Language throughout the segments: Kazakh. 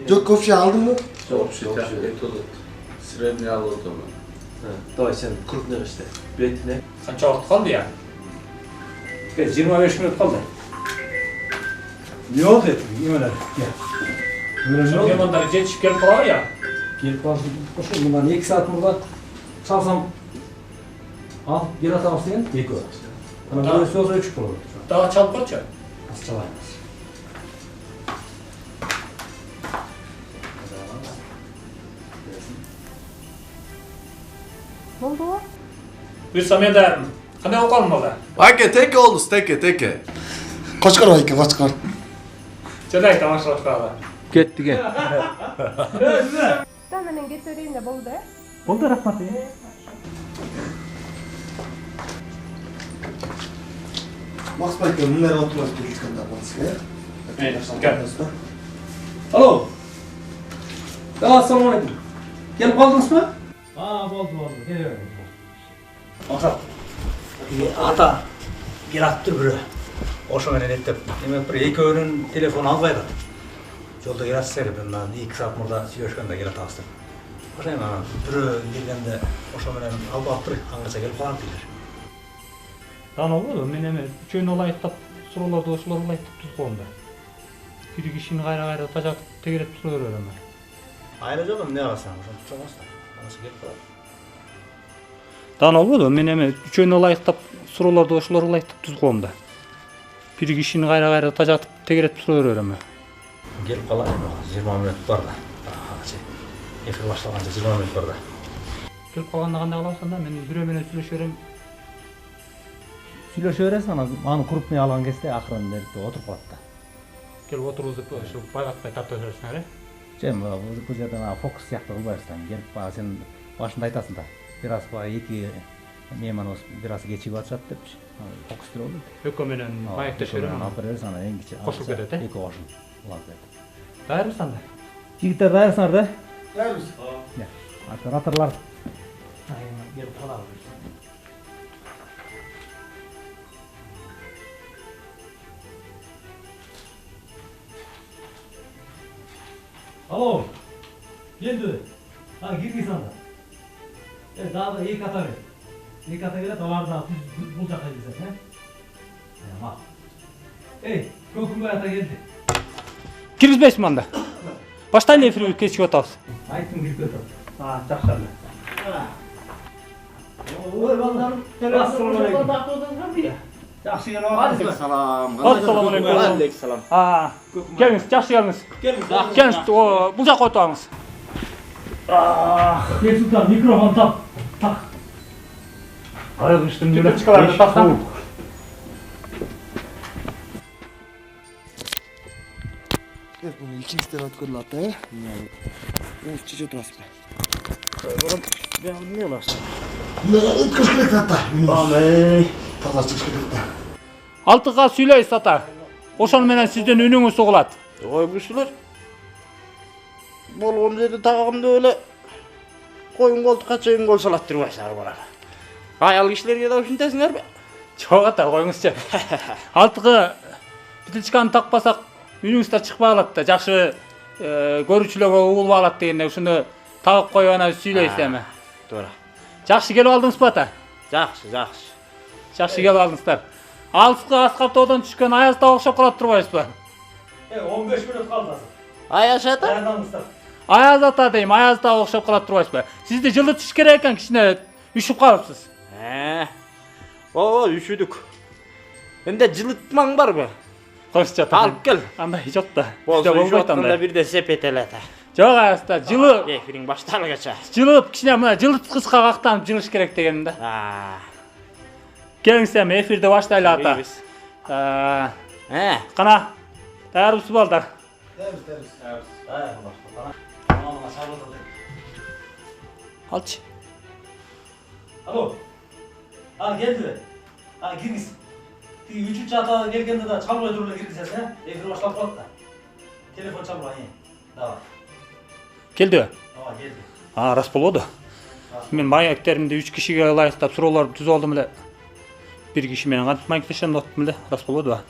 Çok koşu aldın mı? Çok şey et olur. Sırayla alırdı onu. Давай sen kurutma işte. Betine. Qancha vaqt qoldi ya? 25 minut qoldi. Yo'q edi, nimalar? Shu mehmonlar yetishib kelib qolar ya. Kelib qoldi. O'sha nimani 2 soat murda chalsam al, yer atamiz degan, beko. Ana bu so'z o'chib qoldi. Daha chalib qo'ychi. Chalaymiz. Ne oldu? Buyursam ederim. Qanday o'qolma ular? Aka teke oğluz teke. Qochqor aka, qochqor. Jo'day tomosha qiladi. Ketdi gel. Menen getireyim de bo'ldi. Bo'ldi, rahmat. Maqsad aka, bunlar o'tirib ketganda bo'lsa. Gel. Alo. Assalomu alaykum. Kelib qoldingizmi? Ha, bo'ldi. Kelaverdim. Oqsab. Ata kelapti biri. O'sha meni aytib, demak bir ikkovining telefon olmaydi. Yo'lda kelasizlar, bundan 2 soat murda сөйлөшкөндө kelatamiz deb. O'sha mana biri kelganda o'sha bilan albatta bir qangacha kelib qoladi deydilar. Lan oldu. Men eме үчөөнү ылайыктап, суроолорду ошолор ылайыктап тузгонда. Бир кишини кайра тажатып тегеретип суроо берем. Айра жолу эмне кыласың? Ошо чоңоста. Анысы келип калат. Дан oldu. Men eме үчөөнү ылайыктап, суроолорду ошолор ылайыктап тузгонда. Бир кишини кайра тажатып тегеретип суроо берем. Келип калат. 20 минут бар да. Эфир башталганча 20 минут бар да. Келип калганда кандай кыласың да? Мен бирөө менен сүйлөшө берем. Сүйлөшө бересиң, аны крупный алган кезде акырын берип отуруп калат да. Келип отуруп деп ошо байгатпай тартып бересиң, эле? Жем, бул жерде фокус сыяктуу кылбайсың. Келип баа сен башында айтасың да. Бир аз баа эки мейман бир аз кечигип атышат деп. Фокустур болду. Экөө менен маектешип берем. Алып бересиң, ана эң кичи. Кошуп кетет, Эки кошун. Улап кетет. Дайырсың да? Жигиттер дайырсыңар да? Dayırız. Ya, operatörler. Aynen, gelip kalalım. Alo. Geldi. Ha, girdi sana. Daha da iyi kata ver. İyi kata göre dolarda bulacak elbise, he? Bak. Kökün bayata geldi. Kirgizбейсиң анда. Баштайлы эфирге кечип атабыз. Aytım girip götür. Ha, жакшы эле. Ой, балдарым. Assalomu alaykum. Yaxshi kelibsiz. Assalomu alaykum. Alaykum. Ha, kelingиz, жакшы келиңиz. Келиңиz, бул жака отураңыз. Gel Sultan, mikrofon tak. Tak. Арай үстүн жөнөп чыгаларды тастам. Evet, bunu ikinci tane atkırlattı. Ben çiçek oturasın. Ben ne olasın? Ne kışkırık hatta. Amey. Taza kışkırık da. Алтыга сүйлөйсүз ата. Ошону менен сиздин үнүңүз угулат. Ой bu Болгон жерде тагымда öyle koyun koltuğa çayın kol salattırmaysan bana. Ayal kişilerge de üşüntesiңерби? Жоқ ата, қойыңызшы. Алтығы бітілчканы тақпасақ, үйіңіздер шықпай алады да, жақсы көрушілерге уылып алады дегенде, ушуну тағып қойып ана сүйлейсіздерме? Doğru. Жақсы келіп алдыңыз ба ата? Жақсы, жақсы. Жақсы келіп алдыңыздар. Алысқа асқар таудан түшкен аязда оқшап қалады тұрбайсыз ба? 15 minut kaldı. Аяш ата? Dayanamızlar. Аяз ата деймін, аязда оқшап қалады тұрбайсыз ба? Сізді жылытыш керек екен, кішкене үшіп қалыпсыз. О, üşüdük. Ende жылытмаң барбы? Қойшы ата. Алып кел. Андай жоқ та. Болса Болбойт üşüp андай. bir de sepet elete. Жоқ аязда, жылы Efirin başlargacha. жылып кішкене мына жылытқышқа қақтанып жылыш керек дегенде. Келіңіздер, эфирді баштайлы ата. Қана, дәрісі балдар. Алчы. Alo. Ha geldi. Ha girgis. Üçüncü hata gelgende de çalmaya durumda girgizesi ha. Efir başlap kaldı da. Telefon çalmaya. Давай. Келді. Давай geldi. Рас болуды. Мен маяктерімді 3 кишиге лайықтап сұрауларды түз алдым біле. Bir kişi менен кантип маектешен оттум эле. Рас болуду ба?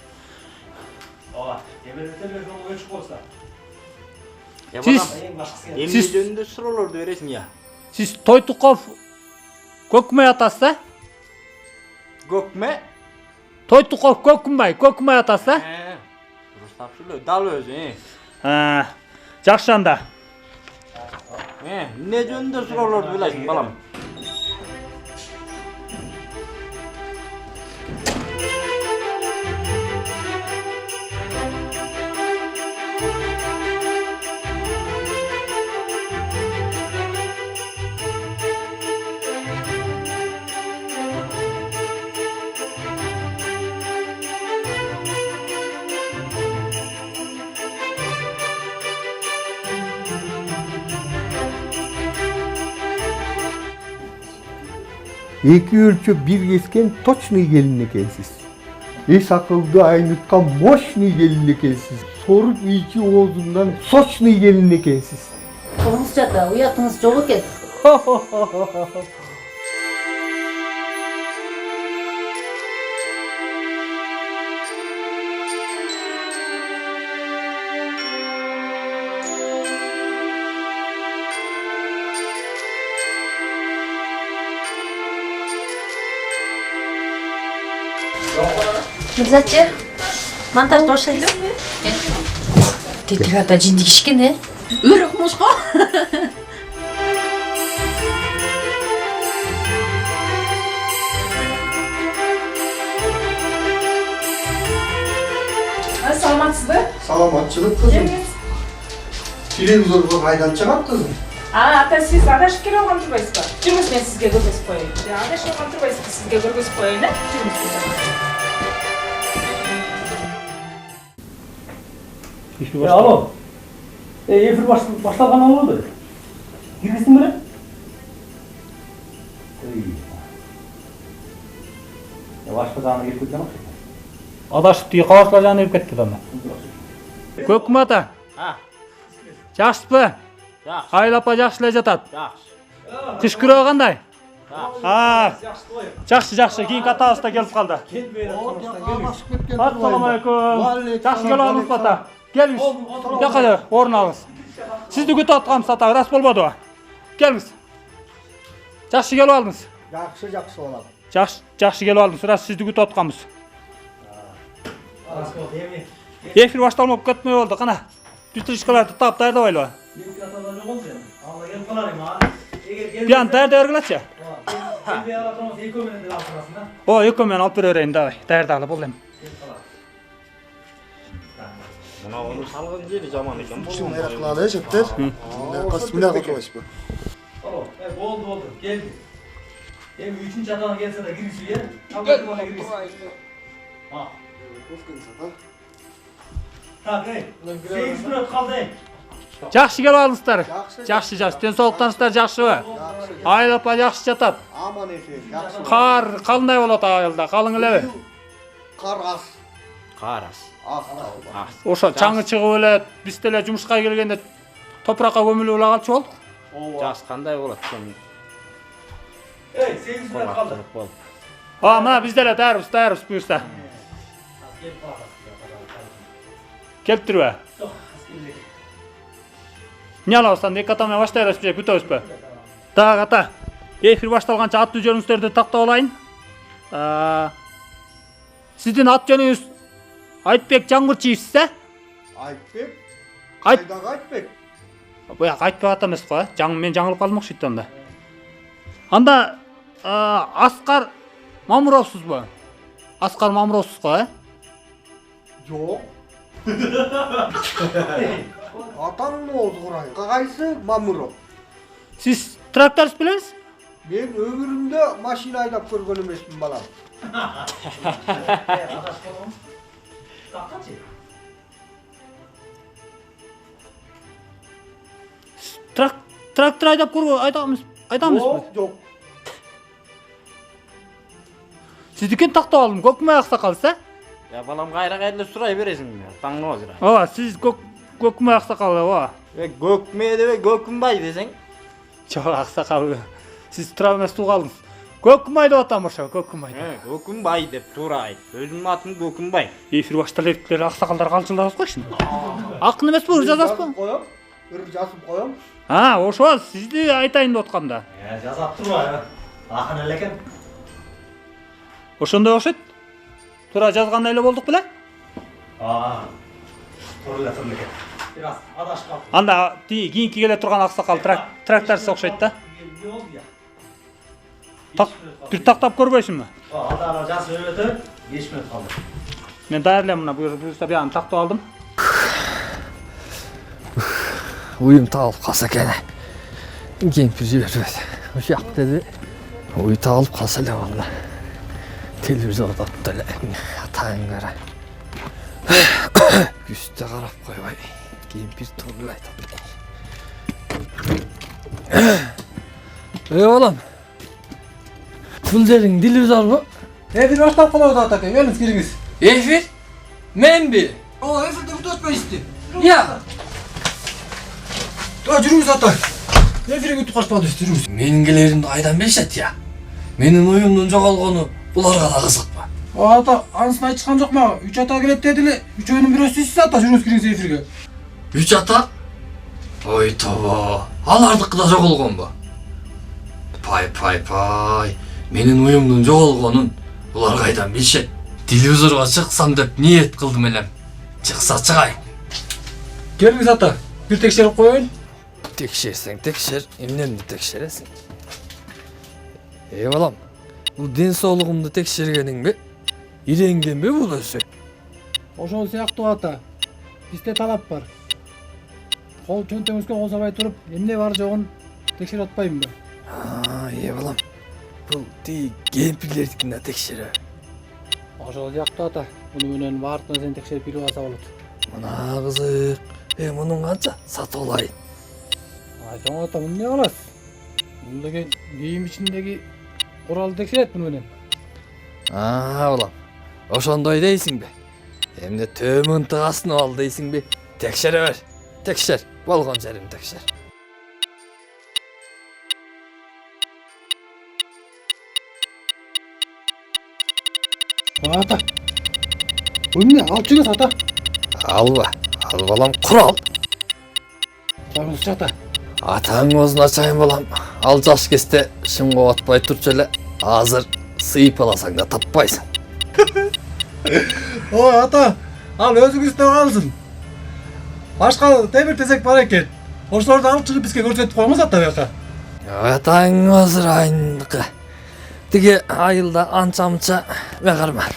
Давай. Ebeli telefonu ölçük olsa. Siz En başkası geldi. Emni Siz- жөнүндө суроолорду бересиң я. siz Toytukov Көкмай атасы? Gökme? Toytukov Көкмай атасы? Дурус тапшырлы, дал өзү. Жакшы анда. Ne жөнүндө суроолорду билесиң, балам? Эки өлчөп бир кескен точный келин экенсиз. Эс акылды айнытқан мощный келин экенсиз. Соруп ичи оозуңдан сочный келин экенсиз. Қолыңызша да ұятыңыз жоқ екен. Мырзачы, монтаж башлайды. Тетік ата жинді кішкене. Өрік мұшқа. Саламатсыз ба? Саламатчылык кызым. Телевизорго кайдан чыгат кызым? Ата сиз адашып келе алган турбайсыз ба? Жүрүңүз, мен сизге көргөзүп коеюн. Адашып алган турбайсыз, сизге көргөзүп коеюн, э? Жүрүңүз. Alo. Efir başlagan oldu. Girgisin mi? Başka zaman gelip gitmem. Адашып тиги кабашлар жана өп кетти да. Көкмай ата. Жакшысызбы? Жакшы. Айыл апа жакшы эле жатат. Жакшы. Кыш күрөгү кандай? Yaxşı Жакшы, кийинки атабыз да келип калды. Ассаламу алейкум. Жакшы келип алдыңыз ата. Келиңиз. Жакка орун алыңыз. Сизди күтүп атканбыз ата, рас болбодубу? Келиңиз. Жакшы келип алдыңыз. Жакшы болот. Жакшы келип алдыңыз, рас сизди күтүп атканбыз. Rastgele değil mi? Эфир башталмап кетмей болду, кана. Бүтүрүшкаларды таап даярдабайлыбы? Gelip atalım yok oldu yani. Allah gelip kalarım ha. Bir an даярдагылачы. Gelip atalım ilk ömründe de altırasında. О, экөө менен алып берейин давай. Даярдагыла болду эми. Мына ону салган жери жаман экен. Чын мейракланы жептер. Костюмдар катыбайсызбы? Alo. Oldu. Geldi. Hem üçüncü adama gelse de girişi yer. Gel bana girişi. Ha. Tak ey. 8 minut kaldı ey. Жакшы келип алдыңыздар. Жакшы. Ден соолуктарыңыздар жакшыбы? Айыл апа жакшы жатат. Аман эфир, жакшы. Кар кандай болот айылда? Калың элеби? Кар аз. Карас. Аз. Ошо чаңы чыгып эле, биз деле жумушка келгенде топуракка көмүлүп эле калчу болдук. Жас кандай болот? Ey, 8 minut kaldı. Aa, mana bizlere dayarız buyursa. Kelip turba. Ne alabsan, iki atamaya başlayarız bir bütөбүз bö. Dagı ata. Efir baştalgança at жөнүңүздөрдү тактап алайын. Сиздин ат жөнүңүз Айтбек Жаңгырчиевсиз, а? Айтбек. Айт- Қайдағы Айтбек? Буяк Айтбек ата эмес го, мен жаңылып калдым окшойт анда. Анда Аскар Мамуровсуз бу? Аскар Мамуровсуз го, а? Жоқ. Атаңның өзі құрай. Қайсы Мамыров? Сиз тракторист белеңиз? Мен өмірімде машина айдап көрген емеспін балам. Трактор айдап көргөн айдамыз бы? Жоқ. Сиздикин тактап алдым, көкмөй аксакалсыз, а? Ya balam gayra suray veresin ya. Tangı ozira. Ооба, сиз көкмөй аксакал, ооба. Gökmeye de Gökünbay desen. Жок, аксакал. Сиз тура эмес туугалыңыз. Көкмөй деп атам ошо, көкмөй. Gökünbay dep турай. Өзүмдүн атым Gökünbay. Эфир башталып эптер аксакалдар калчылдабыз го ишин. Акын эмес бу, жазасызбы? Қоям. Бір жазып қоям. Ошо сизди айтайын деп аткам да. Жазап турба. Акын эле экен. Ошондой окшойт. Тура жазгандай эле болдук беле? Тура эле экен. Biraz adашып калды. Анда кийинки келе турган аксакал тракторист окшойт да. Не болду я? Бир тактап көрбөйсүңбү? Ада жазып өтөп, 5 минут калды. Мен даярдайм мына буюрса бияны тактап алдым. Uyum tağılıp kalsa gene. Kempir жибербейт. Uşak dedi. Uy tağılıp kalsa le valla. Televizorda tuttu le. Atayın kara. Üstte karap koybay. Kempir turlay tabi. Oğlum. Bul derin televizor mu? Efir başlap kaladı ata. Geliniz giriniz. Efir? Men bir. O efirde bu tutma isti. Ya. Жүрүңүз ата. Efire götü kaçmadı isti. Жүрүңүz. Менгилерин айдан беришет ya. Менин уюмдун жоголгону буларга да кызыкпы. Ата, ансын айтышкан жок мага. 3 ата келет дедиле. Үчөөнүн бирөөсү сиз ата. Жүрүңүз кириңиз эфирге. Üç ata? Oy toba. Alardыкы да жоголгонбу? Pay. Менин уюмдун жоголгонун булар кайдан билишет? Телевизорго чыксам деп ниет кылдым элем. Чыкса чыгайын. Келиңиз ата. Бир текшерип коеюн. Tekşersen tekşer, emnemdi tekşeresin. Balam, bu den soğluğumdu tekşergenin mi? İrengen mi bu özü? Ошол сыяктуу ата. Бизде талап бар. Кол чөнтөңүзгө кол сабай туруп, эмне бар жогун текшерип атпаймынбы? Balam, bu di kempirlerdikin de tekşere. Ошол сыяктуу ата. Муну менен баардыгын сен текшерип билип алса болот. Mına kızık, munun kança sat olayın. Жөн ата, муну эмне кыласыз? Мун деген кийим ичиндеги куралды текшерет муну менен. Balam, oşondoy deysin be. Hem de tövmün tığasını al deysin be. Tekşere ver, tekşer, bolgon jerim tekşer. Ата. Бул эмне? Алып жүрүңүз ата. Al balam, kural. Коюңузчу ата. Атаң өзүн ачайын балам. Ал жаш кезде шымға батпай турчу эле. Азыр сыйып аласаң да таппайсың. Ой ата, ал өзүңүздө калсын. Башка темир тезек бар экен. Ошолорду алып чыгып бизге көрсөтүп коюңуз ата бияка. Атаң өзүр айындыкы. Тиги айылда анча-мынча мегарман.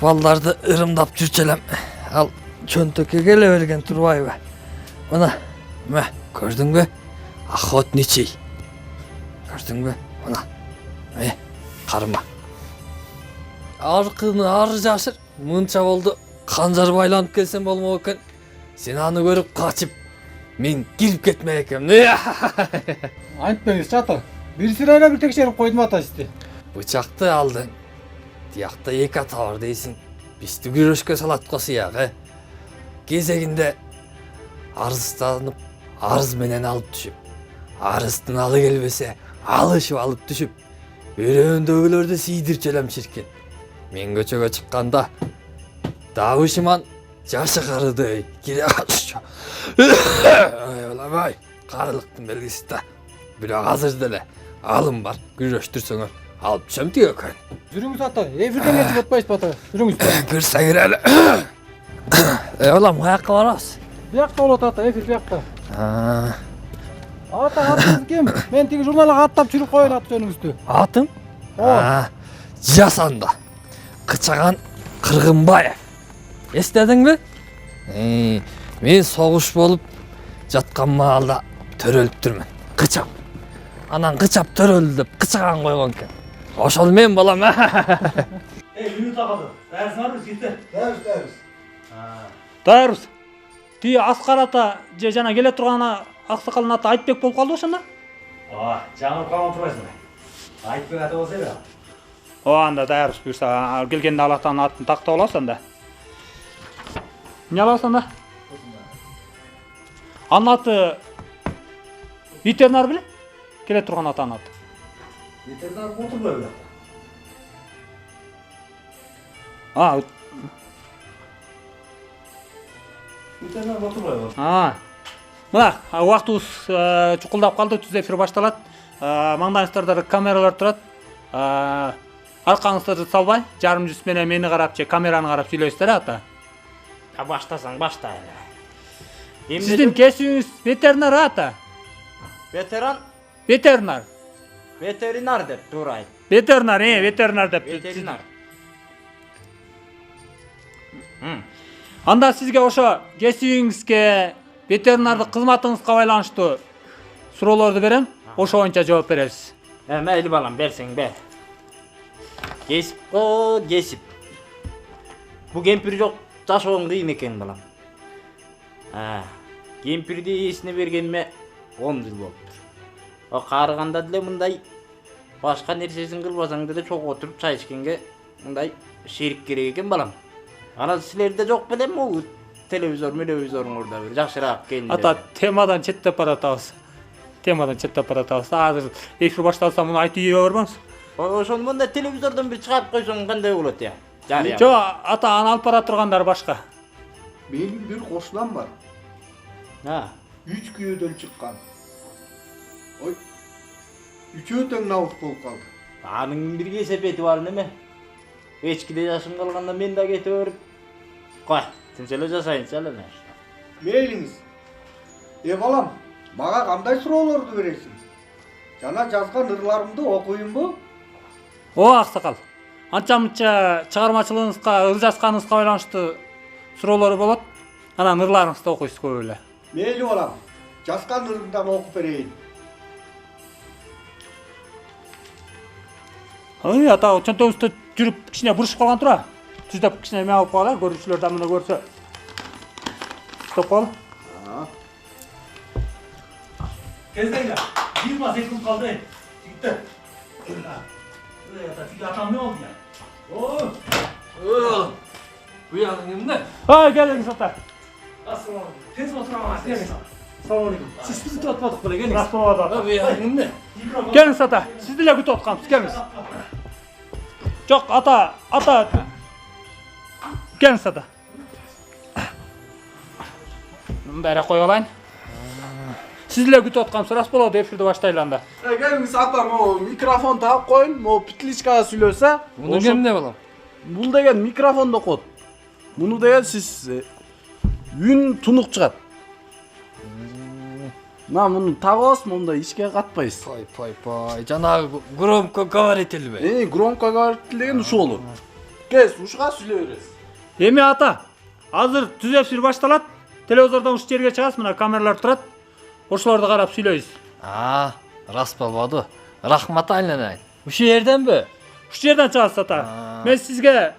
Балдарды ырымдап жүрчү элем. Ал чөнтөккө келе берген турбайбы? Мына, көрдүңбү? Охотничий. Көрдүңбү? Мына. Карма. Аркыны ары жашыр. Мынча болду. Канжар байланып келсем болмок экен. Сен аны көрүп качып, мен кирип кетмек экем. Айтпаңызчы ата. Бир сырайла бир текшерип койдум ата сизди. Бычакты алдың. Тиякта эки ата бар дейсиң. Бизди күрөшкө салат го сыягы. Кезегинде арызданып, арыз менен алып түшүп, арыздын алы келбесе, алышып алып түшүп, Үйрөндөгүлөрдү сийдирчелем чиркин. Мен көчөгө чыкканда Давышыман жашы карыдай кире калчу. Ай, карылыктын белгиси да. Бирок азыр деле алым бар. Күрөштүрсөңөр алып түшөм тигекөн. Жүрүңүз ата, эфирден кетип атпайсызбы ата? Жүрүңүз. Кырса кирели. Улам каяка барабыз? Биякта болот ата, эфир биякта. Ата, атыңыз ким? Мен тиги журналга аттап жүрүп коеюн аты жөнүңүздү. Атым? Жасанда. Кычаган Кыргынбаев. Эстедиңби? Мен согуш болуп жаткан маалда төрөлүптүрмүн. Кычап. Анан кычап төрөлдү деп кычаган койгон экен. Ошол мен балам. Минута калды. Дайырсыңарбы, жигиттер? Дайырбыз. Дайырбыз. Ти Аскар ата же жана келе турган аксакалдын аты Айтбек болуп калды ошондо? Жаңылып калган турбайсыңбы? Айтбек ата болсо эле. Анда дайырбыз буюрса келгенде ал атанын атын тактап алабыз анда. Эмне алабыз анда? Анын аты ветеринар беле? Келе турган атанын аты. Ветеринар отурбай беле. Ветеринар отурбай беле. Мына убактыбыз чукулдап калды, түз эфир башталат. Маңдайыңыздарда камералар турат. Аркаңызды салбай, жарым жүз менен мени карап же камераны карап сүйлөйсүздөр ата. Баштасаң башта эле. Сиздин кесибиңиз ветеринар ата. Ветеран, Ветеринар. ветеринар деп туура айт. Ветеринар, ветеринар деп. Ветеринар. Анда сизге ошо кесибиңизге, ветеринардык кызматыңызга байланыштуу суроолорду берем. Ошо боюнча жооп бересиз. Мейли балам, берсең бер. Кесип. Бу кемпир жок жашоон кыйын экен балам. Кемпирди эсине бергениме 10 жыл болуптур. Карыганда деле мындай башка нерсесин кылбасаң деле чогуу отуруп чай ичкенге мындай шерик керек экен балам. Анан силерде жок белем могу телевизоруңурда бир жакшыраак келин. Ата темадан четтеп баратабыз. Азыр эфир башталса муну айтып ийе барбаңыз. Ошону мындай телевизордон бир чыгарып койсоң кандай болот я? Жо, ата аны алып бара тургандар башка. Менин бир кошунам бар. 3 күйөөдөн чыккан. Ой. Үчөө тең набык болуп калды. Анын бир кесепети бар неме? Эчкиде жашым калганда мен да кете берип. Кой, сен эле жашайынчы эле. Мейлиңиз. Балам, мага кандай суроолорду бересиң? Жана жазган ырларымды окуйунбу? Аксакал. Анча-мынча чыгармачылыгыңызга, ыр жазганыңызга байланыштуу суроолор болот. Анан ырларыңызды окуйсуз көп эле. Мейли балам, жазган ырымдан окуп берейин. Ата, чөнтөгүздө жүрүп кичине бурушуп калган тура. Түздөп кичине эме алып калалы, көрүүчүлөр да муну көрсө. Стоп кал. Кездеңдер. 20 секунд калды. Жигиттер. Тиги атам не болду я? Буягың эмне? Келиңиз ата. Ассалаумалейкум. Тез отураңыз. Ассалаумалейкум. Сиз күтүп атпадык беле, келиңиз. Рахмат ата. Буягың эмне? Келиңиз ата. Сизди эле күтүп атканбыз, келиңиз. Жок, ата. Келиңиз ата. Мындай кой алайын. Сизди эле күтүп атканбыз, рас болот, эфирди баштайлы анда. Келиңиз ата, могу микрофон тагып коюн, могу петличкага сүйлөсө. Муну эмне балам? Бул деген микрофонду окот. Муну деген сиз үн тунук чыгат. Муну тагабыз, мындай ичке катпайсыз. Пой. Жанагы громко говорительби? Громко говоритель деген ушу болот. Кез, ушуга сүйлөй бересиз. Эми ата, азыр түз эфир башталат. Телевизордон уш жерге чыгасыз, мына камералар турат. Ошолорду карап сүйлөйсүз. Рас болбоду. Рахмат айланайын. Ушул жерденби? Уш жерден чыгасыз ата. Мен сизге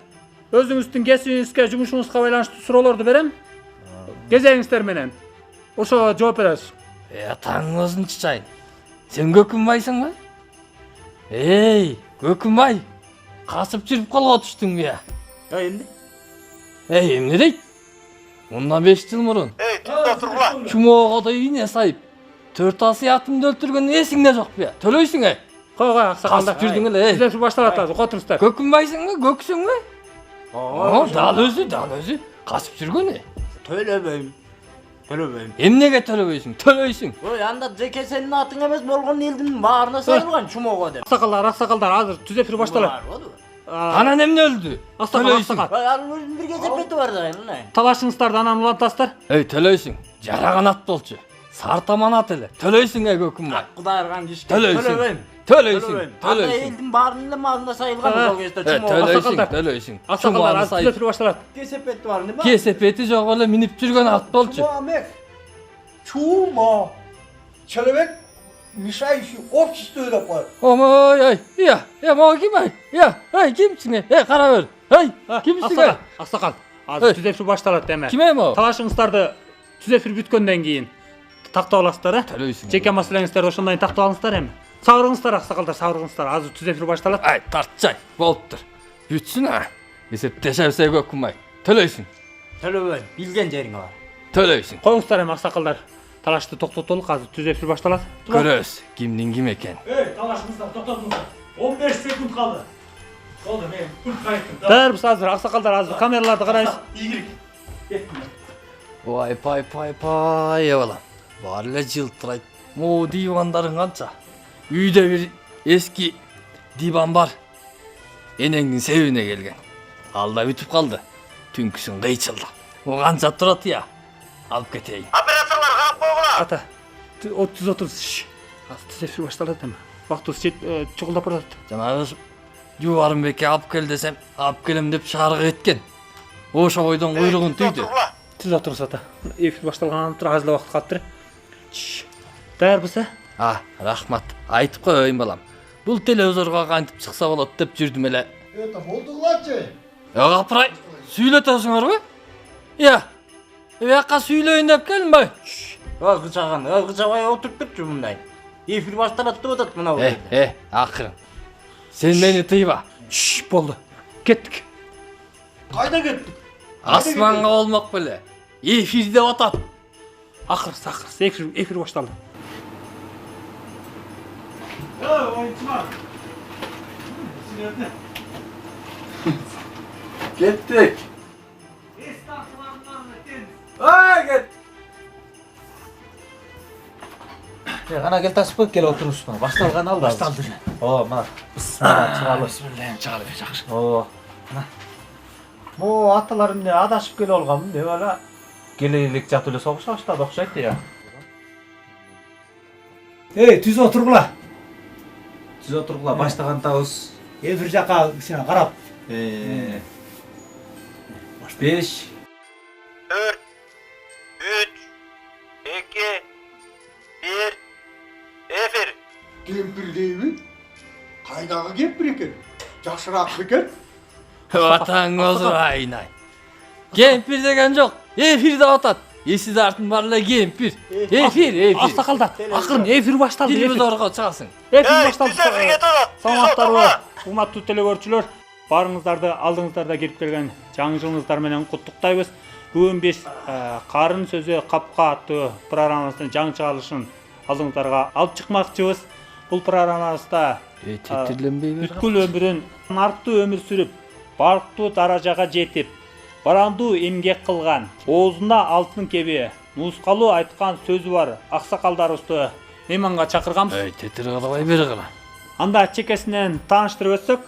өзүңүздүн кесибиңизге, жумушуңузга байланыштуу суроолорду берем. Кезегиңиздер менен. Ошого жооп бересиз. Атаңыздын чычайын. Сен Көкүнбайсыңбы? Көкүнбай. Касып жүрүп калып атыштыңбы я? Эмне? Эмне дейт? Мындан 5 жыл мурун. Тукта тургула. Чумоого да ийне сайып. 4 асыятымды өлтүргөн эсиңде жокпу я? Төлөйсүң Кой аксакалдар. Касып жүрдүң эле. Түзөтүү башталат азыр, отуруңуздар. Көкүнбайсыңбы, көксүңбү? Дал өзү. Касып жүргөн э. Төлөбөйм. Эмнеге төлөбөйсүң? Төлөйсүң. Ой, анда жеке сенин атың эмес болгон элдин баарына сайылган чумого деп. Аксакалдар, азыр түзөтүү башталат. Анан эмне өлдү? Төлөйсүң. Ой, анын өзүнүн бир кезепети бар да эми. Талашыңыздарды анан улантасыздар. Эй, төлөйсүң. Жараган ат болчу. Сартаман ат эле. Төлөйсүң Көкүнбай. Кудай ырган кишке. Төлөйсүң. Анда элдин баарынын эле малына сайылган ошол кезде чумого. Төлөйсүң. Аксакалдар, азыр түзөтүү башталат. Кесепети бар неме? Кесепети жок эле минип жүргөн ат болчу. Чума. Человек, мешающий обществу такое. Омой, ай, могу ким ай? Ай, кимсиң? Кара бер. Ай, кимсиң? Аксакал, азыр түзөтүү башталат эме. Ким эми? Талашыңыздарды түзөтүү бүткөндөн кийин тактап аласыздар, Төлөйсүң. Жеке маселеңиздерди ошондон кийин тактап алыңыздар эми. Сабырыңыздар аксакалдар, сабырыңыздар. Азыр түзөтүү башталат. Ай, тартчай. Болуптур. Бүтсүн а. Эсептешебиз Көкүнбай. Төлөйсүң. Төлөбөйм. Билген жериң бар. Төлөйсүң. Коюңуздар эми аксакалдар. Талашты токтотолук, азыр түзөтүү башталат. Көрөбүз кимдин ким экен. Талашыңыздар, тоқтатыңыздар. 15 секунд қалды. Болды, мен пульт қайттым. Бәрібіз азыр, аксакалдар азыр камераларды карайбыз. Игілік. Ой, пай, балам. Бар эле жылтырайт. Могу дивандарың канча? Үйдө бир эски диван бар. Энеңдин себине келген. Ал да бүтүп калды. Түнкүсүн кыйчылдап. О канча турат я? Алып кетейин. Ата, 30. Түзөтүү башталат эми. Вактыбыз чугулдап барат. Жанагы Жубарымбекке алып кел десем, алып келем деп шаарга кеткен. Ошо бойдон куйругун түйдү. Түз отурсуз ата. Эфир башталгандан тура аз эле убакыт калыптыр. Даярбыз, Рахмат. Айтып коеюн балам. Бул телевизорго кантип чыкса болот деп жүрдүм эле. Это болдуңларчы? Капырай, сүйлөтөсүңөрбү? Бияка сүйлөйүн деп келдимби? Кычаган, кычабай отуруп турчу мындай. Эфир башталат деп атат мына бул. Акырын. Сен мени тыйба. Болду. Кеттик. Кайда кеттик? Асманга болмок беле. Эфир деп атат. Акырыс, эфир башталды. Oyuncular. Sinirli. Kettik. Estağfurullah. Get. Ана кел тасып кел отурушпа. Башталган ал. Башталды. О, мына. Бисмилlah, чыгалы. Bismillah, чыгалы жакшы. О. Мына. Мо аталар эмне адашып келе алганмын деп эле келелик жатып эле согуша баштады окшойт я. Түз отургула. Түз отургула баштагандабыз. Эфир жака кичине карап. 5 4 3 2 1 Эфир. Кемпир дейби? Кайдагы кемпир экен? Жакшыраак бекен? Атаң озур айнай. Кемпир деген жок. Эфир деп атат. Эси дартын бар эле кемпир. Эфир. Аксакалдар, акырын эфир башталды. Телевизорго чыгасың. Эфир башталды. Эфирге турат. Саламаттарбы, урматтуу телекөрүүчүлөр. Барыңыздарды алдыңыздарда келип келген жаңы жылыңыздар менен куттуктайбыз. Бүгүн биз Карын сөзү капка аттуу программасынын жаңы чыгарылышын алдыңыздарга алып чыкмакчыбыз. Бул программабызда бүткүл өмүрүн нарктуу өмүр сүрүп, барктуу даражага жетип, барандуу эмгек кылган, оозунда алтын кеби, нускалуу айткан сөзү бар аксакалдарыбызды мейманга чакырганбыз. Тетир калабай бери кала. Анда чекесинен тааныштырып өтсөк,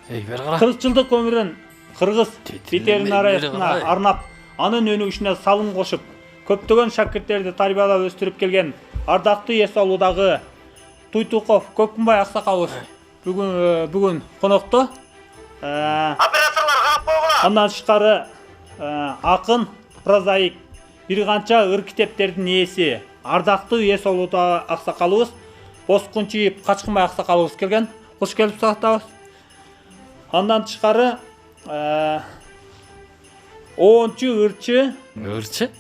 Бери кала. 40 жылдык өмүрүн кыргыз ветеринариясына арнап, анын өнүгүшүнө салым кошуп, көптөгөн шакирттерди тарбиялап өстүрүп келген ардактуу эс алуудагы Туйтуков Көкүнбай аксакалыбыз бүгүн конокто. Операторлар калып койгула. Андан тышкары акын, прозаик, бир канча ыр китептердин ээси, ардактуу эс алуудагы аксакалыбыз Боскунчиев Качкынбай аксакалыбыз келген. Кош келип сааттабыз. Андан тышкары 10-чу ырчы. Ырчы?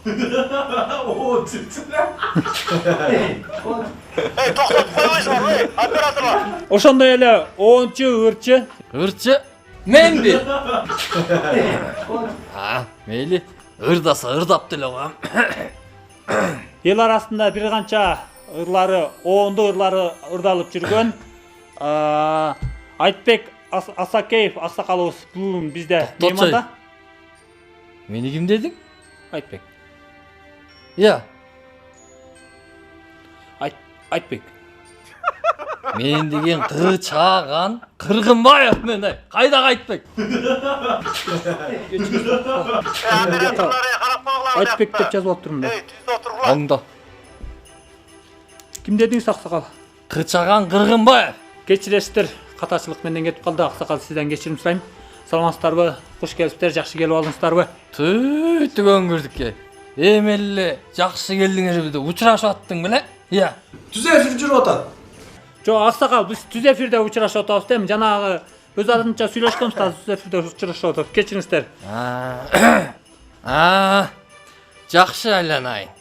О, чыпчыра. Токтоп койбойсуңар, операторлар. Ошондой эле 10-чу ырчы. Ырчы? Менби. Мейли. Ырдаса ырдап деле коем. Эл арасында бир канча ырлары, оонду ырлары ырдалып жүргөн Айтбек Асакеев аксакалыбыз бүгүн бизде мейманда. Мени ким дедің? Айтбек. Я. Айтбек. Мен деген Кычаган Кыргынбаев мен. Кайда Айтбек? Айтбек деп жазып атырмын да. Аңда. Ким дедиңиз аксакал? Кычаган Кыргынбаев. Кечиресиздер, катачылык менен кетип калды. Аксакал сизден кечирим сурайм. Саламатсыздарбы? Куш келипсиздер, жакшы келип алдыңыздарбы? Түгөн көрдүк. Эмеле жакшы келдиңер бизде учурашып аттың беле? Я. Түз эфир жүрүп атат. Жо, аксакал, биз түз эфирде учурашып атабыз да, жанагы өз адынча сүйлөшкөнбүз да, түз эфирде учурашып атат. Кечириңиздер. Жакшы айланайын.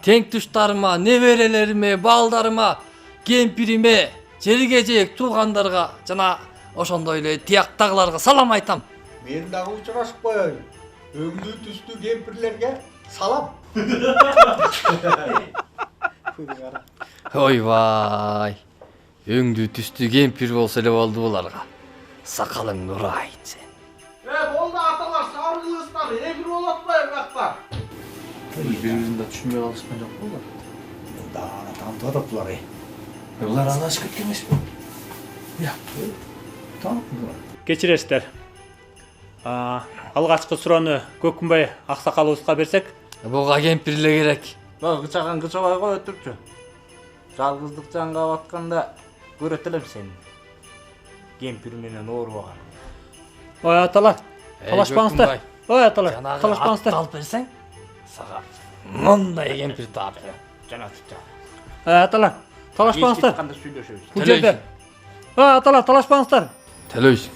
Тең туштарыма, неберелериме, балдарыма, кемпириме, жерге жээк туугандарга жана ошондой эле тияктагыларга салам айтам. Мен дагы учурашып коеюн. Өңдүү түстүү кемпирлерге салам. Ойбай. Өңдүү түстүү кемпир болсо эле болду буларга. Сакалың нурайт сен. Болду аталар, сабырлыгыңыздар, эфир болуп атпайбы бакта? Бири-бирин да түшүнбөй калышкан жок болду. Дана танытып атат булар. Булар алашып кеткен эмеспи? Кечиресиздер. Алгачкы суроону Көкүнбай аксакалыбызга берсек. Буга кемпирле керек. Кычаган Кычабайга өтүрчү. Жалгыздык жанга батканда көрөт элем сени. Кемпир менен оорубаган. Ой аталар, талашпаңыздар. Ой аталар, талашпаңыздар. Алып берсең, сага мындай кемпир таап берем. Жана tutacak. Аталар, талашпаңыздар. Кандай сүйлөшөбүз. Бул жерде. Аталар, талашпаңыздар. Төлөйсүң.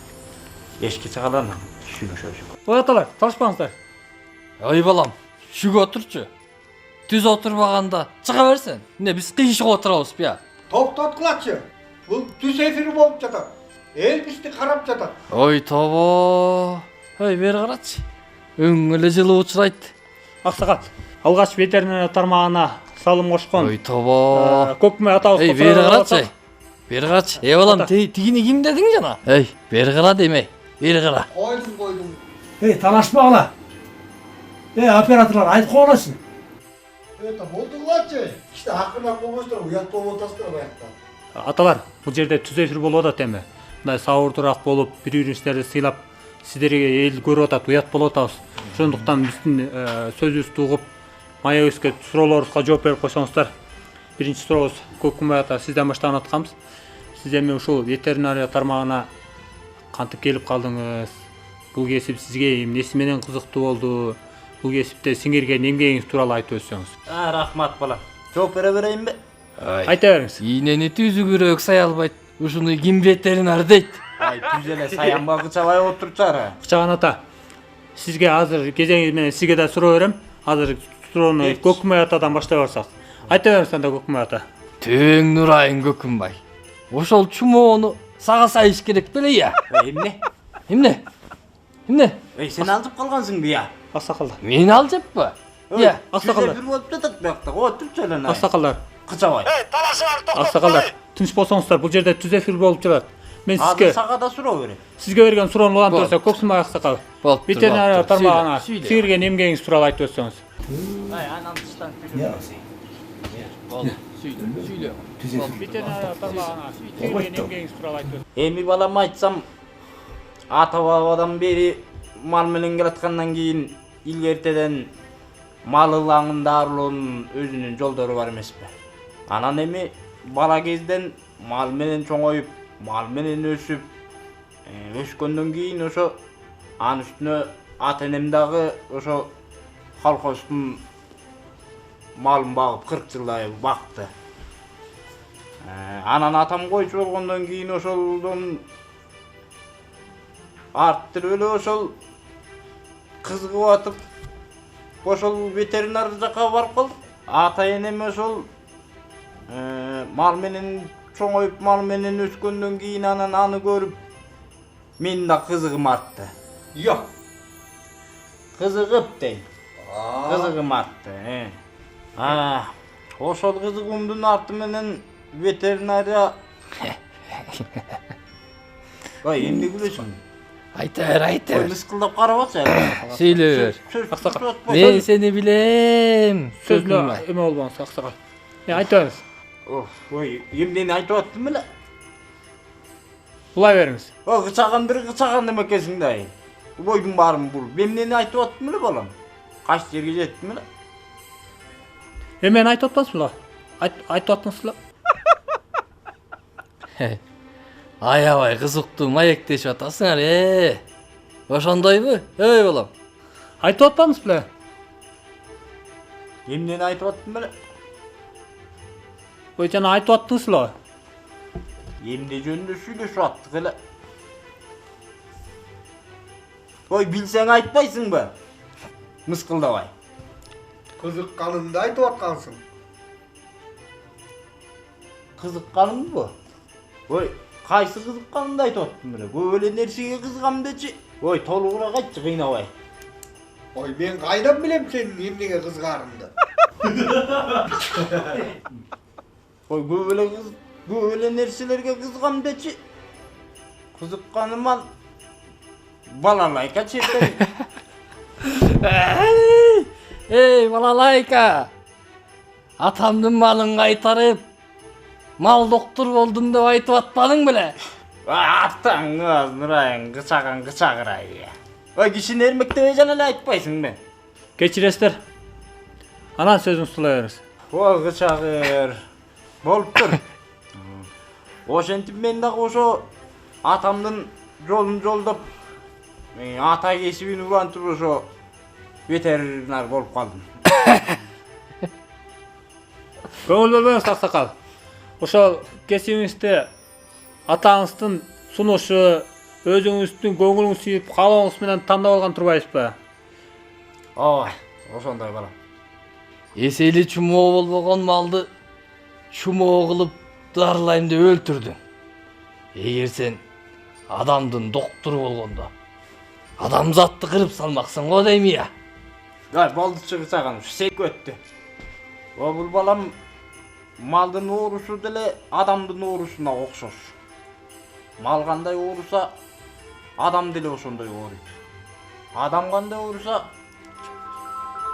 Эшки чыгаларна сүйлөшөбүз. Ой аталар, талашпаңыздар. Ой балам, шүгө отурчу. Түз отурбаганда чыга берсен. Эмне биз кыйшык отурабызбы я? Токтоткулачы. Бул түз эфири болуп жатат. Эл бизди карап жатат. Ой тобо. Ой бери карачы. Өң эле жылы учурайт. Аксакал, алгач ветеринария тармагына салым кошкон. Ой тобо. Көкмөй атабызга. Эй бери карачы. Бери карачы. Балам, тигини ким дедиң жана? Эй, бери кара демей. Бери кара. Койдум. Талашпагыла. Операторлар айтып коеласың. Болдуңларчы. İşte акырына койбойсуңдар, уят болуп атасыңдар аякта. Аталар, бул жерде түз эфир болуп атат эми. Мындай сабырдуураак болуп, бири-бириңиздерди сыйлап, сиздерге эл көрүп атат, уят болуп атабыз. Ошондуктан биздин сөзүбүздү угуп, маегибизге суроолорубузга жооп берип койсоңуздар. Биринчи сурообуз Көкүнбай ата, сизден баштаган атканбыз. Сиз эми ушул ветеринария тармагына кантип келип калдыңыз? Бул кесип сизге эмнеси менен кызыктуу болду? Бул кесипте сиңирген эмгегиңиз тууралуу айтып өтсөңүз. Рахмат балам. Жооп бере берейинби? Айта бериңиз. Ийнени түзүгүрөөк сай албайт. Ушуну ким ветеринар дейт? Түз эле саянба Кычабай отурчары. Кычаган ата, сизге азыр кезең менен сизге да суроо берем. Азыр суроону Көкүнбай атадан баштай барсак. Айта бериңиз анда Көкүнбай ата. Төң нурайын Көкүнбай. Ошол чумоону сага сайыш керек беле я? Эмне? Эмне? Сен алжып калгансыңбы я? Аксакалдар. Мен алжаппы? Я, аксакалдар. Бир болуп жатат бакта. Отурчу эле. Аксакалдар. Кычабай. Аксакалдар. Тыныч болсоңуздар, бул жерде түз эфир болуп жатат. Мен сизге сага да суроо берем. Сизге берген суроону улантып берсек, Көкүнбай аксакал. Ветеринария тармагына сиңирген эмгегиңиз тууралуу айтып өтсөңүз. Анан тыштан Сүйлө. Ветеринария тармагына сиңирген эмгегиңиз тууралуу айтып өтсөңүз. Эми балам айтсам, ата бабадан бери мал менен келаткандан кийин илгертеден мал ылаңын дарылоонун өзүнүн жолдору бар эмеспи? Анан эми бала кезден мал менен чоңоюп, мал менен өсүп, өскөндөн кийин ошо анын үстүнө ата энем дагы ошо колхоздун малын багып 40 жылдай бакты. Анан атам койчу болгондон кийин ошолдон арттырып эле ошол кызыгып атып ошол ветеринар жакка барып калдык. Ата энем ошол мал менен чоңоюп, мал менен өскөндөн кийин анан аны көрүп менин да кызыгым артты. Yok. Кызыгып дейм. Кызыгым артты. Ошол кызыгымдын арты менен ветеринария. Ой, эмне күлөсүң? Айта бер, айта Ой, бер. мыскылдап карап атса. Сүйлөй бер. Мен сени билем. Сөзүнө эме болбоңуз аксакал. Айта бериңиз. Ой, эмнени айтып аттым эле? Улай бериңиз. Ой, кычаган демекесиң да. Бойдун баарын бул. Эмнени айтып аттым эле балам? Кайсы жерге жеттим эле? Мен айтып атпасмынбы? Айтып аттыңызбы? Аябай кызыктуу маектешип атасыңар, Ошондойбу? Эй балам. Айтып атпаңызбы? Эмнени айтып аттым эле? Ой, жана айтып аттыңызбы? Эмне жөнүндө сүйлөшүп аттык эле. Ой, билсең айтпайсыңбы? Мыскылдабай. Кызыкканыңды айтып аткансың. Кызыкканымбы? Ой, кайсы кызыкканымды айтып аттым эле? Көп эле нерсеге кызыгам дечи. Ой, толугураак айтчы, кыйнабай. Ой, мен кайдан билем сенин эмнеге кызыгарыңды? Ой, көп эле нерселерге кызыгам дечи. Кызыкканыман балалайка чертем. Эй, балалайка. Атамдын малын кайтарып, мал доктор болдум деп айтып атпадың беле? Атаңыз нурайын, кычагырай. Ой, кишини эрмектебей жана эле айтпайсыңбы? Кечиресиздер. Анан сөзүңүздү сулай бериңиз. Ой, кычагыр. Болуптур. Ошентип мен дагы ошо атамдын жолун жолдоп, ата кесибин улантып ошо ветеринар болуп калдым. Көңүл бөлбөңүз аксакал. Ошол кесибиңизде атаңыздын сунушу, өзүңүздүн көңүлүңүз сүйүп, каалооңуз менен тандап алган турбайсызбы? Ой, ошондой балам. Эсели чумоо болбогон малды чумоо кылып дарылайм деп өлтүрдүң. Эгер сен адамдын доктору болгондо адамзатты кырып салмаксың го дейм я. Ой, болду чыгысаган, сек өттү. О, бул балам малдын оорусу деле адамдын оорусуна окшош. Мал кандай ооруса, адам деле ошондой ооруйт. Адам кандай ооруса,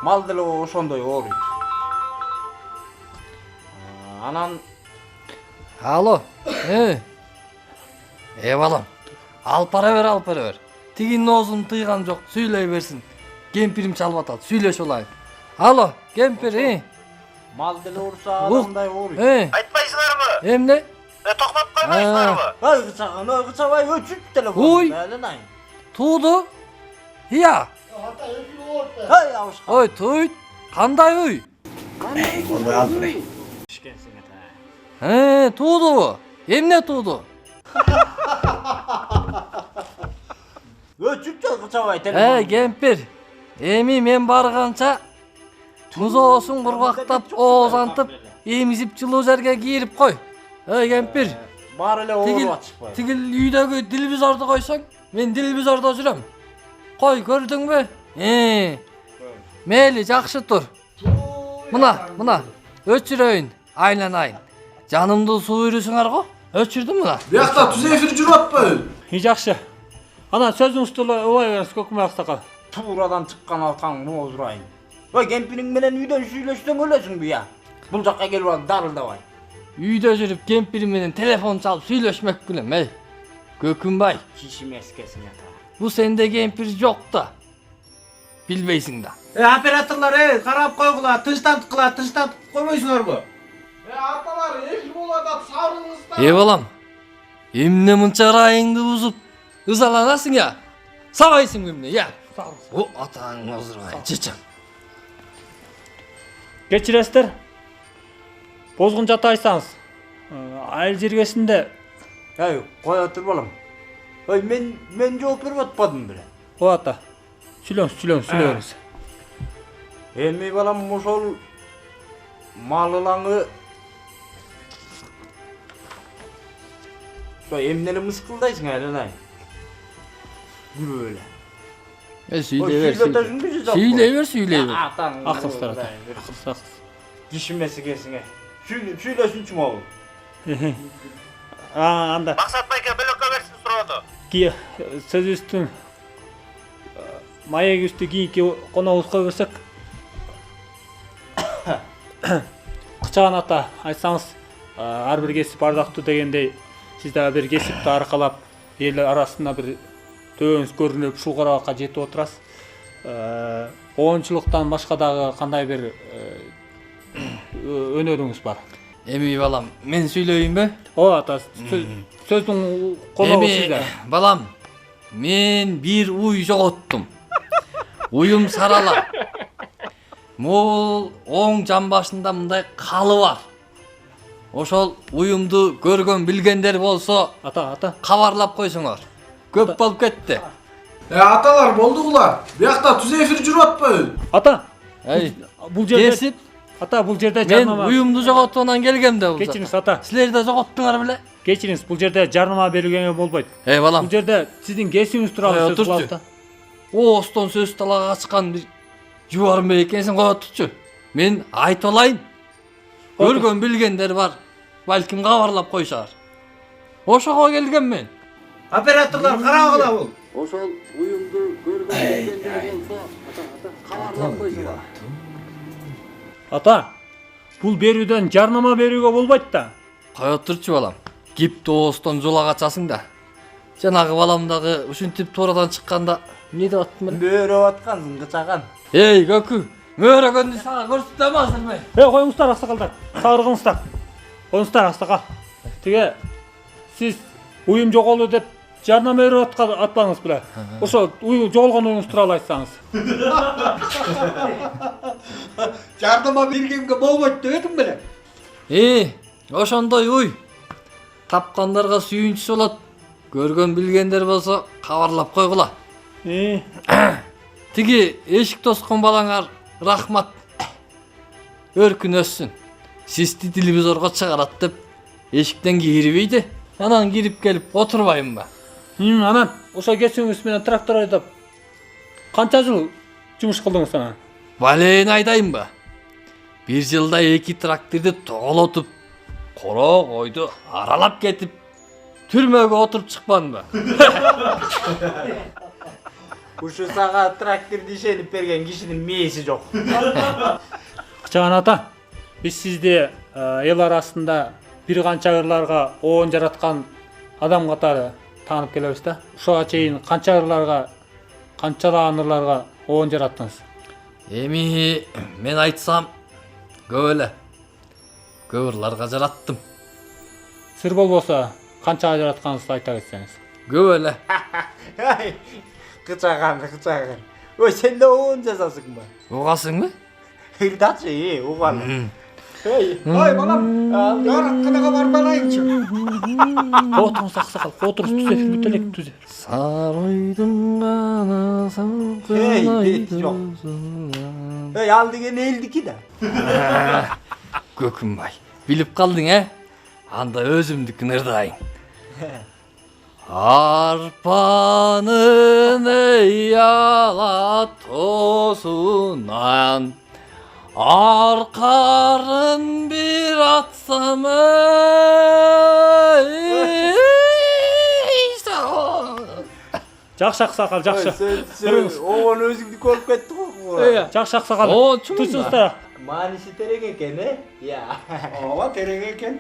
мал деле ошондой ооруйт. Анан Алло. Балам. Алып бара бер. Тигинин оозун тыйган жок, сүйлөй берсин. Кемпирим чалып атат, сүйлөшүп алайын. Алло, кемпир, мал деле ооруса, адамдай ооруйт. Айтпайсыңарбы? Эмне? Токтоп койбойсуңарбы? Ой, кычаган, кычабай өчүп телефон. Ой. Тууду? Ия. Ой, абышка. Ой, туйт. Кандай уй? Тууду. Эмне тууду? Өчүп жол кычабай телефон. Кемпир. Эми мен барганча музоосун кургактап, ооз антып, эмизип жылуу жерге кирип кой. Кемпир. Бар эле ооруп атышпайбы? Тигил үйдөгү телевизорду койсоң, мен телевизордо жүрөм. Кой, көрдүңбү? Мейли, жакшы тур. Мына, өчүрөйүн, айланайын. Жанымды суу үйрүсүңөр го? Өчүрдүм мына. Биякта түз эфир жүрүп атпайбы? Жакшы. Анан сөзүңүздү улай бериңиз, көкмөй аксакал. Туурадан чыккан атаң моозурайын. Ой, кемпириң менен үйдөн сүйлөшсөң өлөсүңбү я? Бул жакка келип алып дарылдабай. Үйдө жүрүп кемпирим менен телефон чалып сүйлөшмөк белем, Көкүнбай. Кишим эскесиң ата. Бу сенде кемпир жок да. Билбейсиң да. Операторлар, карап койгула, тынчтантып койбойсуңарбы? Аталар, эфир болуп атат, сабырыңызды. Балам. Эмне мынча ырайыңды бузуп, ызаланасың я? Сабайсың эмне, я? О, атаң озурбай, чечем. Кечиресиздер. Бозгун жатайсаңыз. Айыл жергесинде. Кой отур балам. Ой, мен жооп берип атпадым беле. О ата. Сүйлөңүз. Эми балам ошол малылаңы эмнени мыскылдайсың айланай? Жүрө эле. Сүйлөй бер. Аксыздар. Düşünmesi kesine. Söylesin oğlum. Anda. Maksat Bayka bölükle versin suradı. Ki söz üstün mayak üstü kiyinki konuğuz koyursak Kıçağın ата айтсаңыз ар бир кесип ардактуу дегендей сиз дагы бир кесипти аркалап эл арасында бир төбөңүз көрүнүп ушул карабакка жетип отурасыз. Оюнчулуктан башка дагы кандай бир өнөрүңүз бар? Эми балам, мен сүйлөйүнбү? Ооба ата, сөздүн коногу сизде. Балам, мен бир уй жоготтум. Уюм сарала. Мол оң жан башында мындай калы бар. Ошол уюмду көргөн билгендер болсо, ата кабарлап койсуңар. Көп болуп кетти. Аталар болдугула. Биякта түз эфир жүрүп атпайбы? Ата, Бул жерде ата бул жерде мен жарнама. уюмду жоготуунан келгем да бул. Кечириңиз ата. Силер да жоготтуңар беле? Кечириңиз, бул жерде жарнама берилгенге болбойт. Балам. Бул жерде сиздин кесибиңиз тууралуу сөз кылабыз да. Остон сөз талага чыккан бир жубарым экенсиң, кое турчу. Мен айтып алайын. Көргөн билгендер бар. Балким кабарлап койшаар. Ошого келгем мен. Операторлар карагыла бул. Ошол уюмду көргөн билгендер болсо, кабарлап койсуңар. Ата, бул берүүдөн жарнама берүүгө болбойт да. Кое турчу балам. Кипти остон жола качасың да. Жанагы балам дагы ушинтип туурадан чыкканда эмне деп аттым эле? Бөөрөп аткансың, кычаган. Эй, көкү, мөөрөгөндү сага көрсөтөм азыр мен. Коюңуздар аксакалдар. Сабыргыңыздар. Коюңуздар аксакал. Тиге сиз уюм жоголду деп жарнама берип атпаңыз беле. Ошо жоголгон уюңуз тууралуу айтсаңыз. Жардама бергенге болбойт деп эдим беле. Ошондой уй. Тапкандарга сүйүнчү болот. Көргөн билгендер болсо кабарлап койгула. Тиги эшик тоскон балаңар рахмат. Өркүн өссүн. Сизди телевизорго чыгарат деп эшиктен кирбейди. Анан кирип келип отурбаймбы? Анан ошо кесибиңиз менен трактор айдап канча жыл жумуш кылдыңыз анан? Балейин айдайынбы? Бир жылда 2 тракторду тоголотуп, коро койду аралап кетип, түрмөгө отуруп чыкпанбы? Ушу сага тракторду ишенип берген кишинин мээси жок. Кычаган ата, биз сизди эл арасында бир канча ырларга оон жараткан адам катары таанып келебиз да. Ушуга чейин канча ырларга, канчалаган ырларга оон жараттыңыз? Эми мен айтсам көп эле. Көп ырларга жараттым. Сыр болбосо канчага жаратканыңызды айта кетсеңиз? Көп эле. Кычаган. Ой, сен да оон жазасыңбы? Угасыңбы? Ырдачы, уган. Ой балам, жаратканага барбалайынчы. Отуңуз аксакал, отуруңуз түз эфир бүт элек түз эфир. Саройдун гана салкын. Ал деген элдики да. Көкүмбай, билип калдың, Анда өзүмдүкүн ырдайын. Арпанын ала тосунан аркарын бир атсам Жакшы аксакал, жакшы. Оон өзүңдү көрүп кетти го. Жакшы аксакал. Турчуңуздар. Мааниси терең экен, Ооба, терең экен.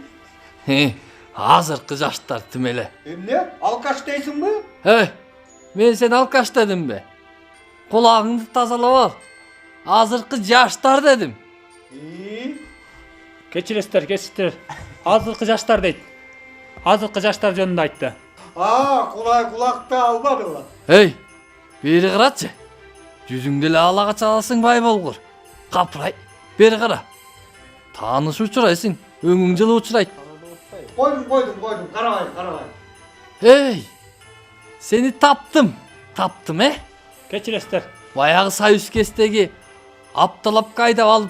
Азыркы жаштар тим эле. Эмне? Алкаш дейсиңби? Мен сен алкаш дедимби? Кулагыңды тазалап ал. Азыркы жаштар дедим. Кечиресиздер. Азыркы жаштар дейт. Азыркы жаштар жөнүндө айтты. Кулакты албадыла. Бери карачы. Жүзүңдү эле алага чаласың бай болгур. Капырай, бери кара. Тааныш учурайсың, өңүң жылы учурайт. Койдум, карабай. Сени таптым, Кечиресиздер. Баягы Союз кестеги апталап кайдап алып,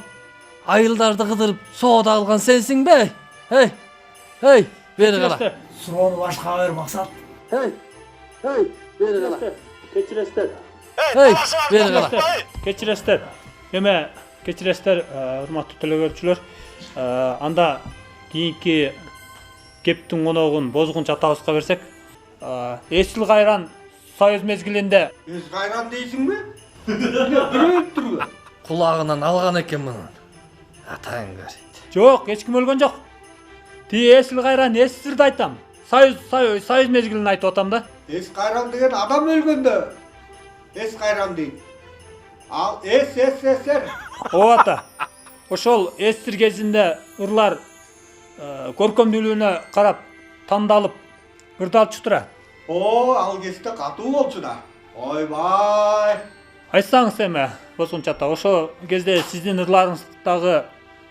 айылдарды кыдырып, соода алган сенсиң бе? Бери кара. Суроону башка бер максат. Бери кара. Кечиресиздер. Эме кечиресиздер, урматтуу төлөгөрчүлөр. Анда кийинки кептин коногун Бозгун чатабызга берсек, Эсил Кайран Союз мезгилинде Эс кайран дейсиңби? Бирөөп турбу? Кулагынан алган экен мунун. Атаң көрөйт. жок, эч ким өлгөн жок. Ти Эсил Кайран эсирди айтам. Союз мезгилин айтып атам да. Эс кайран деген адам өлгөндө. Эс кайран дейт. Ал СССР. Ооба ата. Ошол эсир кезинде ырлар көркөмдүүлүгүнө карап тандалып ырдалчу тура. Ал кезде катуу болчу да. Ойбай. Айтсаңыз эме, Бозгун чата, ошол кезде сиздин ырларыңыздагы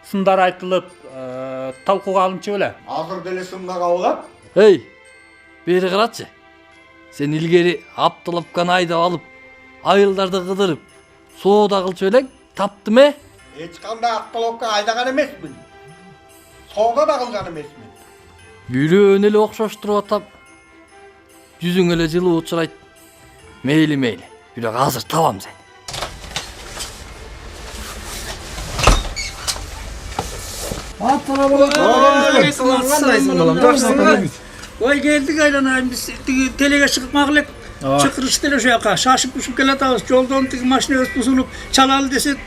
сындар айтылып, талкууга алынчу беле? Азыр деле сынга кабылат. Эй, бери карачы. Сен илгери Аптылапканы айдап алып, айылдарды кыдырып, соода кылчу элең, таптым э? Эч кандай Аптылапка айдаган эмесмин. Соода да кылган эмесмин. Бүрөөнү эле окшоштуруп атам. Жүзүң эле жылуу учурайт. Мейли, бирок азыр табам сени. Ой келдик айланайын, биз тиги телеге чыгып макыл элек. Чыкырышты эле ошол жака, шашып ушуп келатабыз. Жолдон тиги машинабыз бузулуп, чалалы десек,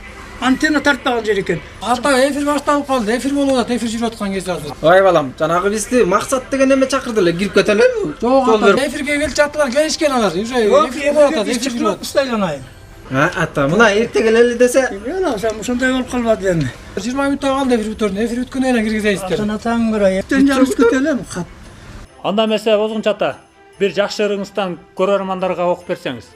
антенна тартпаган жер экен. Ата эфир башталып калды. Эфир болуп атат. Эфир жүрүп аткан кезде азыр. Ой балам, жанагы бизди максат деген эме чакырды эле, кирип кетелеби? Жок ата, эфирге келип жаттылар, келишкен алар. Уже эфир болуп атат, эфир жүрүп атат. Айланайын. Ата, мына эрте келели десе. Жана сен ушундай болуп калбады эми. 20 мүнөт калды эфир бүтөрүнө. Эфир бүткөндөн кийин киргизесиздер. Жана таң көрөй. Эптен жарыс көтөлөм. Анда эмесе Бозгун чата, бир жакшы ырыңыздан көрөрмандарга окуп берсеңиз.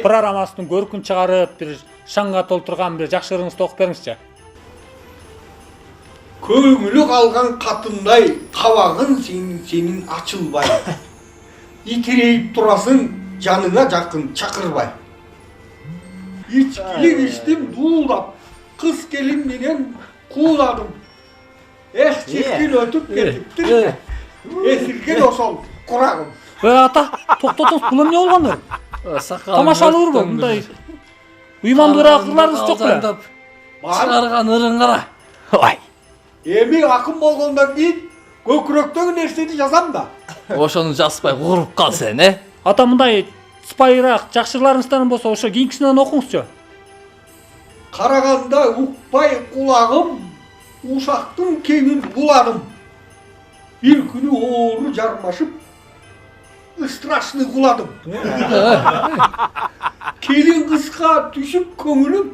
Программасын көркүн чыгарып, бир шаңга толтурган бир жакшы ырыңызды окуп бериңизчи. Көңүлү калган катындай кабагың сенин ачылбай. Итирейип турасың, жаныңа жакын чакырбай. İçkilik içtim duğulap, kız gelin menен kuğuladım. Çirkin ötüp ketiptir. Esirgen osol, kuragım. Ата, токтотуңуз, бул эмне болгондор? Тамашалуу урбу, мындай уймандуураак ырларыңыз жок беле? Чыгарган ырың кара. Ой. Эми акын болгондон кийин көкүрөктөгү нерсени жазам да. Ошону жазбай куруп кал сен, э? Ата, мындай сыпайыраак жакшыларыңыздан болсо, ошо кийинкисинен окуңузчу. Караганда укпай кулагым, ушактын кеңин буладым. Bir günü oğru jarmaşıp, ıstraşlı kuladım. Kelin kızga düşüp köngülüm,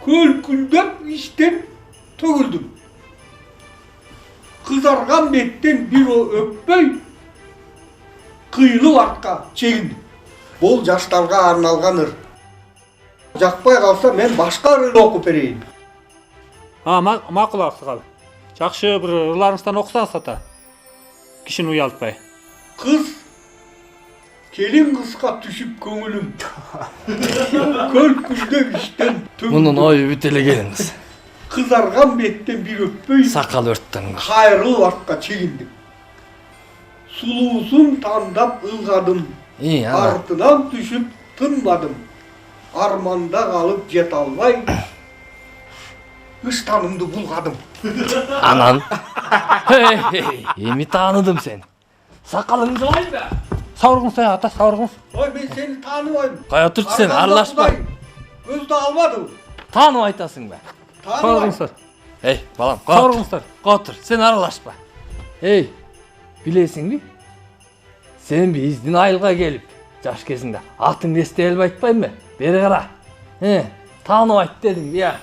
köl-küldep işten tögüldüm. Kızargan betten bir o öppöy, kıyılı artka çegindim. Bol jaşlarga arnalgan ır. Jakpay kalsa men başka ırını okup bereyim. Макул аксакал. Жакшы бир ырларыңыздан окусаңыз ата. Кишини уялтпай. Kız, kelin kızga düşüp köngülüm. Köl-küldep işten tögüldüm. Bunun oyu bütelегениңиz. Kızargan betten bir öppöy, Sakal örttün. kayırlı artka çegindim. Sulusun tandap ılgadım. İyi ya. Артынан düşüp tınmadım. Armanda kalıp jet almay. Istanımdı bulgadım. Anan. Hey, emi tanıdım seni. Sakalın жылайын be. Сауырыңыз ата, сауырыңыз. Oy ben seni tanımayım. Kaya Türk sen arlaşma. Gözde almadım. Tanı aytasın be. Tanımayım. Сауырыңыздар. Hey balam, Сауырыңыздар. Otur, sen arlaşma. Hey, bilesin mi? Sen bizdin ayılga gelip, jaş kezinde atın deste elbe aytpayım mı? Beri kara. Tanı ayt dedim ya.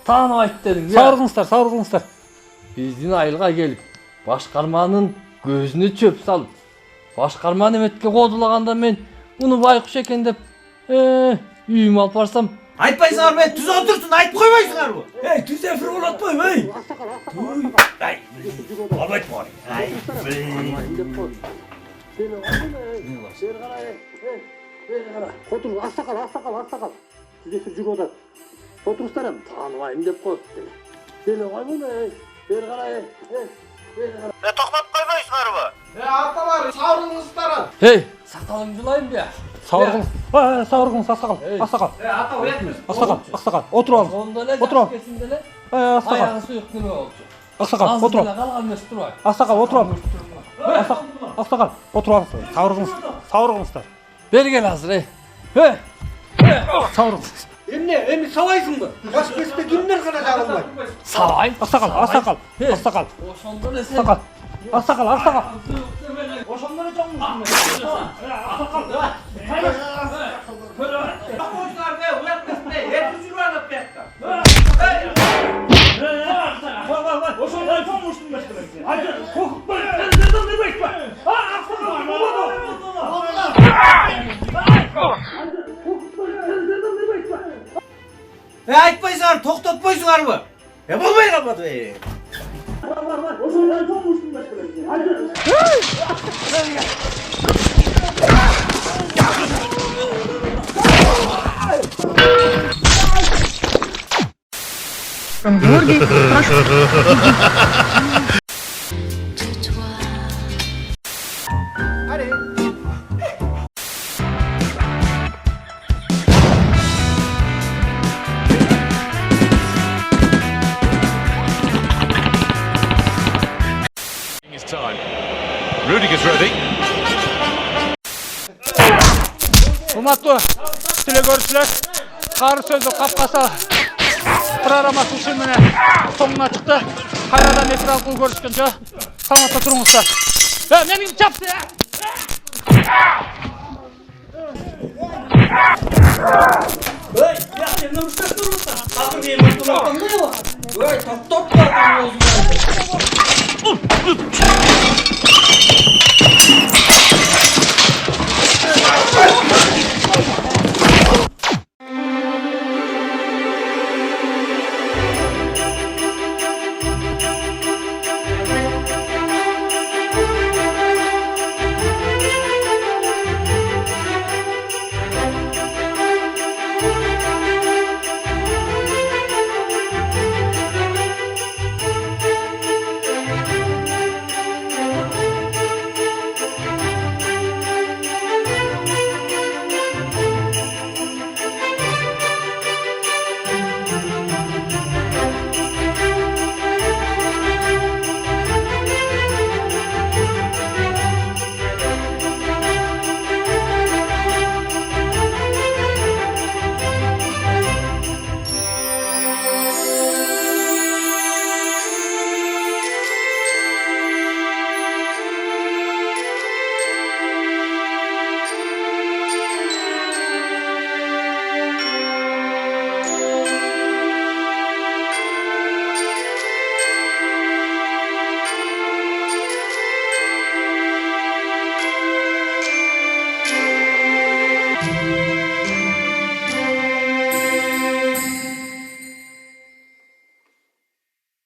Tanı ayt dedim ya. Сауырыңыздар. Bizdin ayılga gelip, başkarmanın gözünü çöp salıp, başkarman emetke kodulaganda men bunu baykuş eken dep, үйüme alıp barsam. Айтпайсыңар бе, түз отурсун, айтып койбойсуңар бу. Ey tüz efir olatmayım ey. Otur, asakal. Tüzefir жүрүп атат. Отурсаңар, тааныбайм деп коюпту. Сени койбойм ey. Бери карай. Токтоп койбойсуңарбы? Atalar, savrunuzlara. Hey, sakalım жылайын be. Сауырыңыз. Sağırgınız Aksakal. Aksakal. Ata uyatmış. Aksakal. Oturalım. Onda le Oturalım. kesin de Aksakal. ayağı suyuk gibi oldu. Aksakal oturalım. Kalkan mestur. Aksakal oturalım. Aksakal oturalım. Sağırgınızlar. Ver gel hazır ey. He. Sağırgınız. Emmi savaysın mı? Baş beste kimden kana çağırılmay? Savay. Aksakal. Aksakal. Oşonda ne sen? Aksakal. Oşonda ne canlı? Aytpaysan, toktatpaysanlarmı? Yapılmay kalmadı be. Rudiger's ready. Hurmatlı telegörüşçüler, Karı Sözü Kapkasa programması üçünmene sonuna çıktı. Hayradan etrafı görüşkünce sanatta durunuzlar. Ya ne bileyim çaptı ya. Top